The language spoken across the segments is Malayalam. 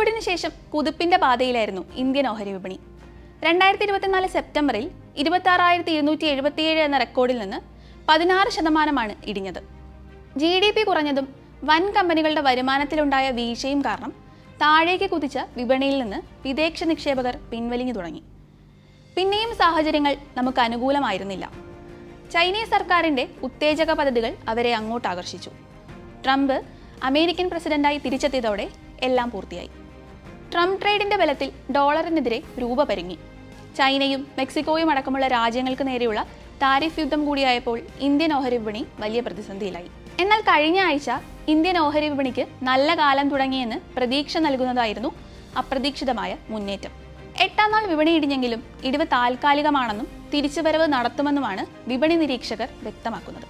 കോവിഡിന് ശേഷം കുതിപ്പിന്റെ പാതയിലായിരുന്നു ഇന്ത്യൻ ഓഹരി വിപണി. 2024 സെപ്റ്റംബറിൽ 26,277 എന്ന റെക്കോർഡിൽ നിന്ന് 16% ഇടിഞ്ഞത്. GDP കുറഞ്ഞതും വൻ കമ്പനികളുടെ വരുമാനത്തിലുണ്ടായ വീഴ്ചയും കാരണം താഴേക്ക് കുതിച്ച വിപണിയിൽ നിന്ന് വിദേശ നിക്ഷേപകർ പിൻവലിഞ്ഞു തുടങ്ങി. പിന്നെയും സാഹചര്യങ്ങൾ നമുക്ക് അനുകൂലമായിരുന്നില്ല. ചൈനീസ് സർക്കാരിന്റെ ഉത്തേജക പദ്ധതികൾ അവരെ അങ്ങോട്ട് ആകർഷിച്ചു. ട്രംപ് അമേരിക്കൻ പ്രസിഡന്റായി തിരിച്ചെത്തിയതോടെ എല്ലാം പൂർത്തിയായി. ട്രംപ് ട്രേഡിന്റെ ബലത്തിൽ ഡോളറിനെതിരെ രൂപ പരുങ്ങി. ചൈനയും മെക്സിക്കോയും അടക്കമുള്ള രാജ്യങ്ങൾക്ക് നേരെയുള്ള താരിഫ് യുദ്ധം കൂടിയായപ്പോൾ ഇന്ത്യൻ ഓഹരി വിപണി വലിയ പ്രതിസന്ധിയിലായി. എന്നാൽ കഴിഞ്ഞ ആഴ്ച ഇന്ത്യൻ ഓഹരി വിപണിക്ക് നല്ല കാലം തുടങ്ങിയെന്ന് പ്രതീക്ഷ നൽകുന്നതായിരുന്നു അപ്രതീക്ഷിതമായ മുന്നേറ്റം. 8ാം നാൾ വിപണി ഇടിഞ്ഞെങ്കിലും ഇടിവ് താൽക്കാലികമാണെന്നും തിരിച്ചുവരവ് നടത്തുമെന്നുമാണ് വിപണി നിരീക്ഷകർ വ്യക്തമാക്കുന്നത്.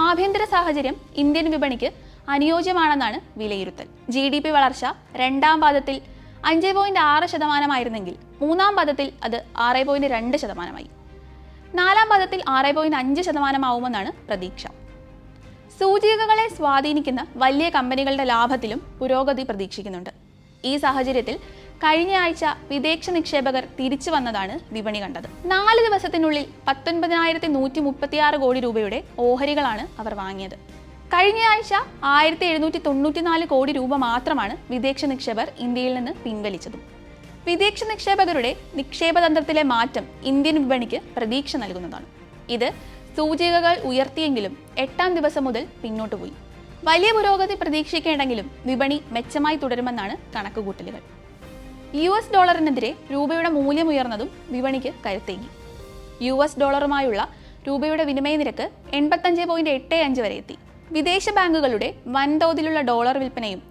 ആഭ്യന്തര സാഹചര്യം ഇന്ത്യൻ വിപണിക്ക് അനുയോജ്യമാണെന്നാണ് വിലയിരുത്തൽ. GDP വളർച്ച 2ാം പാദത്തിൽ 5.6% മൂന്നാം പാദത്തിൽ അത് 6.2%. 4ാം പാദത്തിൽ 6.5% ആവുമെന്നാണ് പ്രതീക്ഷ. സൂചികകളെ സ്വാധീനിക്കുന്ന വലിയ കമ്പനികളുടെ ലാഭത്തിലും പുരോഗതി പ്രതീക്ഷിക്കുന്നുണ്ട്. ഈ സാഹചര്യത്തിൽ കഴിഞ്ഞ ആഴ്ച വിദേശ നിക്ഷേപകർ തിരിച്ചു വന്നതാണ് വിപണി കണ്ടത്. 4 ദിവസത്തിനുള്ളിൽ 19,136 കോടി രൂപയുടെ ഓഹരികളാണ് അവർ വാങ്ങിയത്. കഴിഞ്ഞ ആഴ്ച 1,794 കോടി രൂപ മാത്രമാണ് വിദേശ നിക്ഷേപകർ ഇന്ത്യയിൽ നിന്ന് പിൻവലിച്ചതും. വിദേശ നിക്ഷേപകരുടെ നിക്ഷേപതന്ത്രത്തിലെ മാറ്റം ഇന്ത്യൻ വിപണിക്ക് പ്രതീക്ഷ നൽകുന്നതാണ്. ഇത് സൂചികകൾ ഉയർത്തിയെങ്കിലും 8ാം ദിവസം മുതൽ പിന്നോട്ട് പോയി. വലിയ പുരോഗതി പ്രതീക്ഷിക്കേണ്ടെങ്കിലും വിപണി മെച്ചമായി തുടരുമെന്നാണ് കണക്കുകൂട്ടലുകൾ. US ഡോളറിനെതിരെ രൂപയുടെ മൂല്യം ഉയർന്നതും വിപണിക്ക് കരുത്തേകി. US ഡോളറുമായുള്ള രൂപയുടെ വിനിമയ നിരക്ക് 85.85 വരെ എത്തി. വിദേശ ബാങ്കുകളുടെ വൻതോതിലുള്ള ഡോളർ വിൽപ്പനയും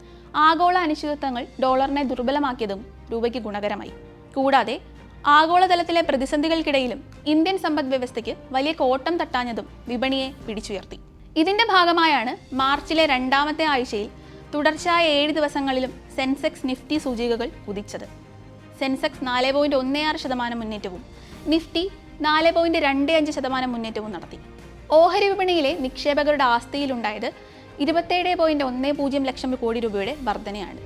ആഗോള അനിശ്ചിതത്വങ്ങൾ ഡോളറിനെ ദുർബലമാക്കിയതും രൂപയ്ക്ക് ഗുണകരമായി. കൂടാതെ ആഗോളതലത്തിലെ പ്രതിസന്ധികൾക്കിടയിലും ഇന്ത്യൻ സമ്പദ് വ്യവസ്ഥയ്ക്ക് വലിയ കോട്ടം തട്ടാഞ്ഞതും വിപണിയെ പിടിച്ചുയർത്തി. ഇതിന്റെ ഭാഗമായാണ് മാർച്ചിലെ 2ാമത്തെ ആഴ്ചയിൽ തുടർച്ചയായ 7 ദിവസങ്ങളിലും സെൻസെക്സ് നിഫ്റ്റി സൂചികകൾ കുതിച്ചത്. സെൻസെക്സ് 4.16% മുന്നേറ്റവും നിഫ്റ്റി 4.25% മുന്നേറ്റവും നടത്തി. ഓഹരി വിപണിയിലെ നിക്ഷേപകരുടെ ആസ്തിയിലുണ്ടായത് 27.10 ലക്ഷം കോടി രൂപയുടെ വർധനയാണ്.